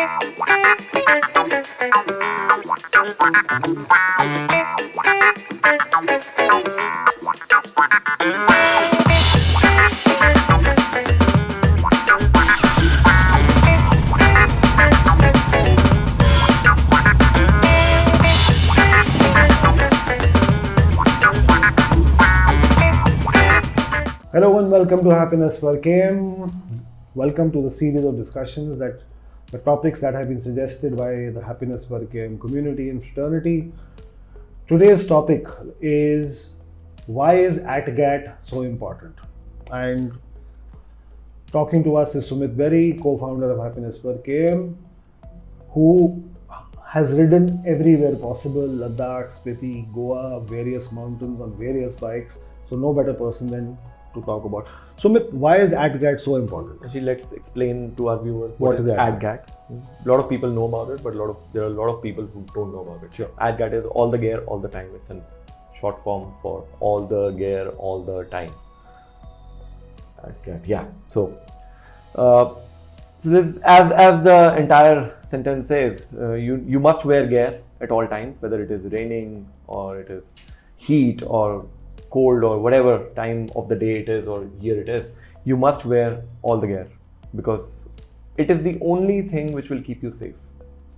Hello and welcome to Happiness_perkm. Welcome to the series of discussions that the topics that have been suggested by the Happiness_perkm community and fraternity. Today's topic is why is ATGATT so important? And talking to us is Sumit, co-founder of Happiness_perkm, who has ridden everywhere possible, Ladakh, Spiti, Goa, various mountains on various bikes. So no better person than to talk about. Sumit, why is ATGATT so important? Actually, let's explain to our viewers what is ATGATT. A lot of people know about it, but there are a lot of people who don't know about it. Sure. ATGATT is all the gear, all the time. It's a short form for all the gear, all the time. ATGATT, yeah. So this, as the entire sentence says, you must wear gear at all times, whether it is raining or it is heat or cold or whatever time of the day it is or year it is. You must wear all the gear because it is the only thing which will keep you safe.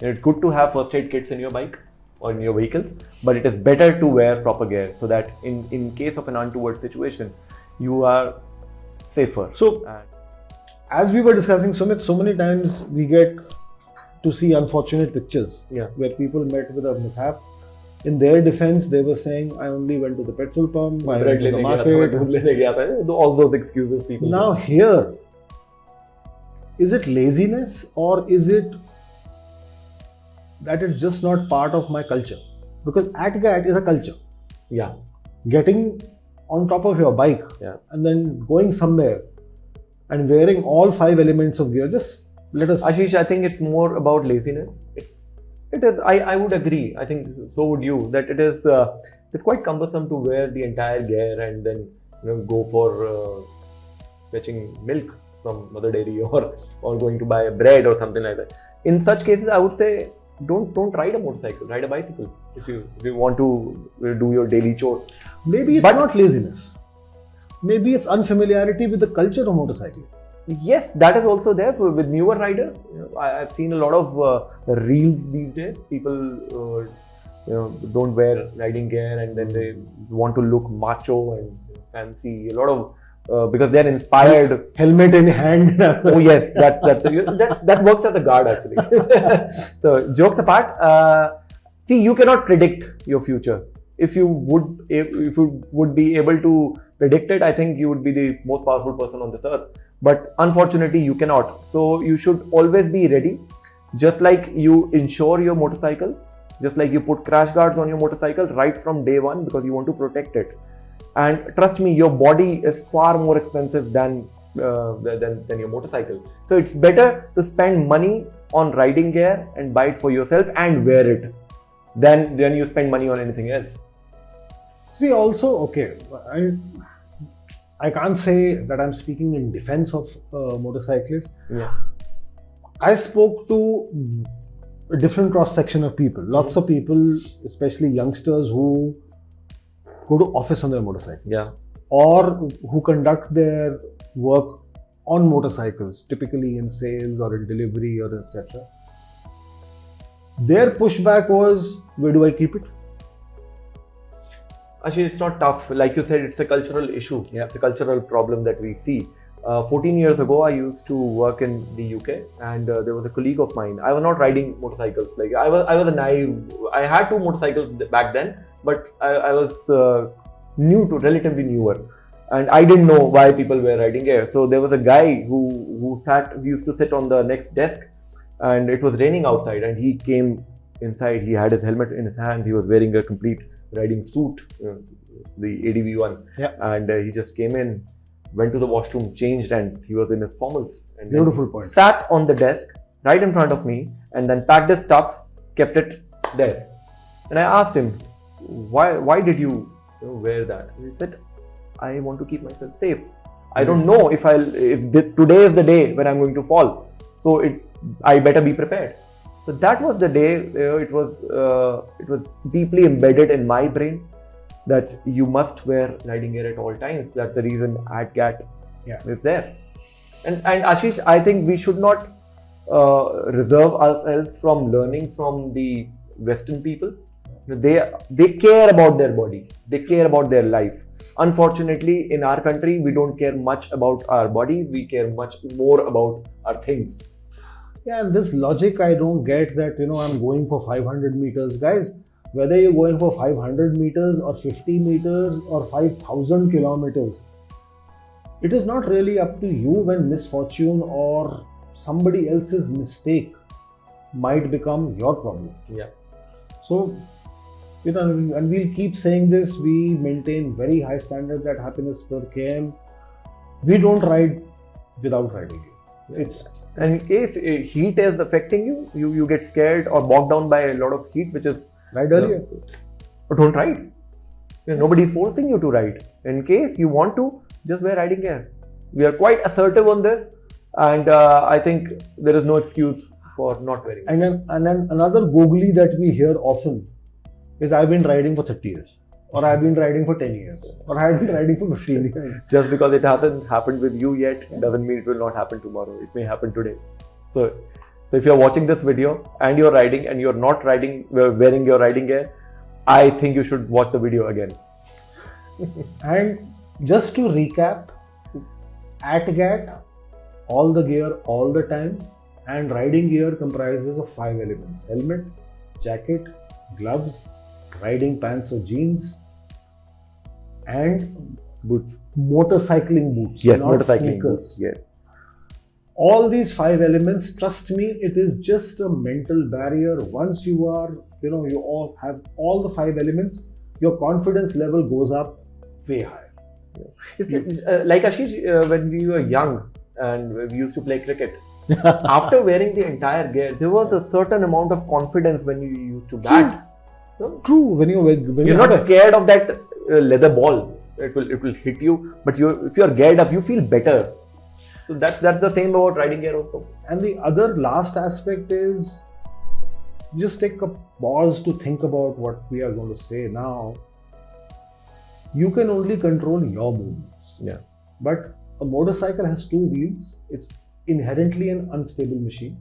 And it's good to have first aid kits in your bike or in your vehicles, but it is better to wear proper gear so that in case of an untoward situation, you are safer. So, as we were discussing, Sumit, so many times we get to see unfortunate pictures where people met with a mishap. In their defense, they were saying, I only went to the petrol pump, I went to the market. All those excuses people Now here, is it laziness or is it that it's just not part of my culture? Because ATGATT is a culture. Yeah. Getting on top of your bike and then going somewhere and wearing all 5 elements of gear, just let us... Ashish, I think it's more about laziness. It is. I would agree. I think so would you. That it is. It's quite cumbersome to wear the entire gear and then go for fetching milk from Mother Dairy or going to buy bread or something like that. In such cases, I would say don't ride a motorcycle. Ride a bicycle if you want to do your daily chores. Maybe it's not laziness. Maybe it's unfamiliarity with the culture of motorcycling. Yes, that is also there with newer riders. I've seen a lot of reels these days. People, don't wear riding gear and then they want to look macho and fancy. A lot of because they're inspired. Helmet in hand. Oh yes, that works as a guard actually. So jokes apart, see, you cannot predict your future. If you would be able to predict it, I think you would be the most powerful person on this earth. But unfortunately, you cannot. So you should always be ready. Just like you insure your motorcycle, just like you put crash guards on your motorcycle right from day one because you want to protect it. And trust me, your body is far more expensive than your motorcycle. So it's better to spend money on riding gear and buy it for yourself and wear it than you spend money on anything else. See, also, okay, I can't say that I'm speaking in defense of motorcyclists. Yeah. I spoke to a different cross section of people. Lots of people, especially youngsters who go to office on their motorcycles. Yeah. Or who conduct their work on motorcycles, typically in sales or in delivery or etc. Their pushback was, where do I keep it? Actually, it's not tough. Like you said, it's a cultural issue. Yeah. It's a cultural problem that we see. 14 years ago, I used to work in the UK and there was a colleague of mine. I was not riding motorcycles. Like I was a naive. I had 2 motorcycles back then, but I was relatively newer. And I didn't know why people were riding gear. So there was a guy who used to sit on the next desk and it was raining outside and he came inside. He had his helmet in his hands. He was wearing a complete riding suit, the ADV one. Yeah. And he just came in, went to the washroom, changed, and he was in his formals. And beautiful point. Sat on the desk right in front of me and then packed his stuff, kept it there. And I asked him, why did you wear that? And he said, I want to keep myself safe. I don't know if today is the day when I'm going to fall. So I better be prepared. So that was the day. It was deeply embedded in my brain that you must wear riding gear at all times. That's the reason ATGATT is there. And Ashish, I think we should not reserve ourselves from learning from the Western people. They care about their body. They care about their life. Unfortunately, in our country, we don't care much about our body. We care much more about our things. Yeah, and this logic I don't get, that I'm going for 500 meters. Guys, whether you're going for 500 meters or 50 meters or 5,000 kilometers, it is not really up to you when misfortune or somebody else's mistake might become your problem. Yeah. So, and we'll keep saying this, we maintain very high standards at Happiness Per km. We don't ride without riding gear. And in case heat is affecting you get scared or bogged down by a lot of heat, which is ride earlier. But don't ride. Nobody is forcing you to ride. In case you want to, just wear riding gear. We are quite assertive on this, and I think there is no excuse for not wearing. And then another googly that we hear often is, I've been riding for 30 years, or I've been riding for 10 years, or I've been riding for 15 years. Just because it hasn't happened with you yet doesn't mean it will not happen tomorrow. It may happen today. So if you're watching this video and you're riding and you're not wearing your riding gear, I think you should watch the video again. And just to recap, ATGATT, all the gear all the time, and riding gear comprises of 5 elements: helmet, jacket, gloves, riding pants or jeans, and boots. Motorcycling boots. Yes, not motorcycling sneakers. boots. Yes. All these 5 elements, trust me, it is just a mental barrier. Once you are, you all have all the 5 elements, your confidence level goes up way higher. It's like Ashish, when we were young and we used to play cricket. After wearing the entire gear, there was a certain amount of confidence when you used to bat. True. When you're not scared of that leather ball, it will hit you. But if you're geared up, you feel better. So that's the same about riding gear also. And the other last aspect is, just take a pause to think about what we are going to say now. You can only control your movements. Yeah. But a motorcycle has 2 wheels. It's inherently an unstable machine.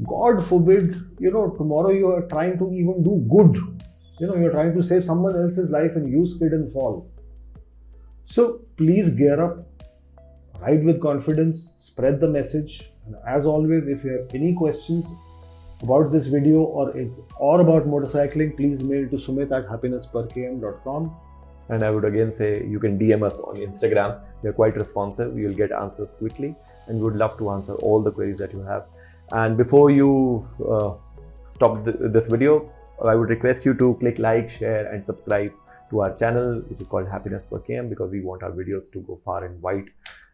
God forbid, tomorrow you are trying to even do good. You're trying to save someone else's life and you skid and fall. So please gear up, ride with confidence, spread the message. And as always, if you have any questions about this video or about motorcycling, please mail to sumit@happinessperkm.com. And I would again say you can DM us on Instagram. We are quite responsive. We will get answers quickly, and we would love to answer all the queries that you have. And before you stop this video, I would request you to click like, share, and subscribe to our channel, which is called Happiness Per km, because we want our videos to go far and wide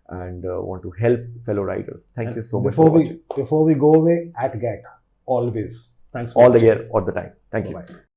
and want to help fellow riders. Thank you so much for watching. Before we go away, ATGATT, always. Thanks for all the watching. gear all the time. Thank you. Bye-bye.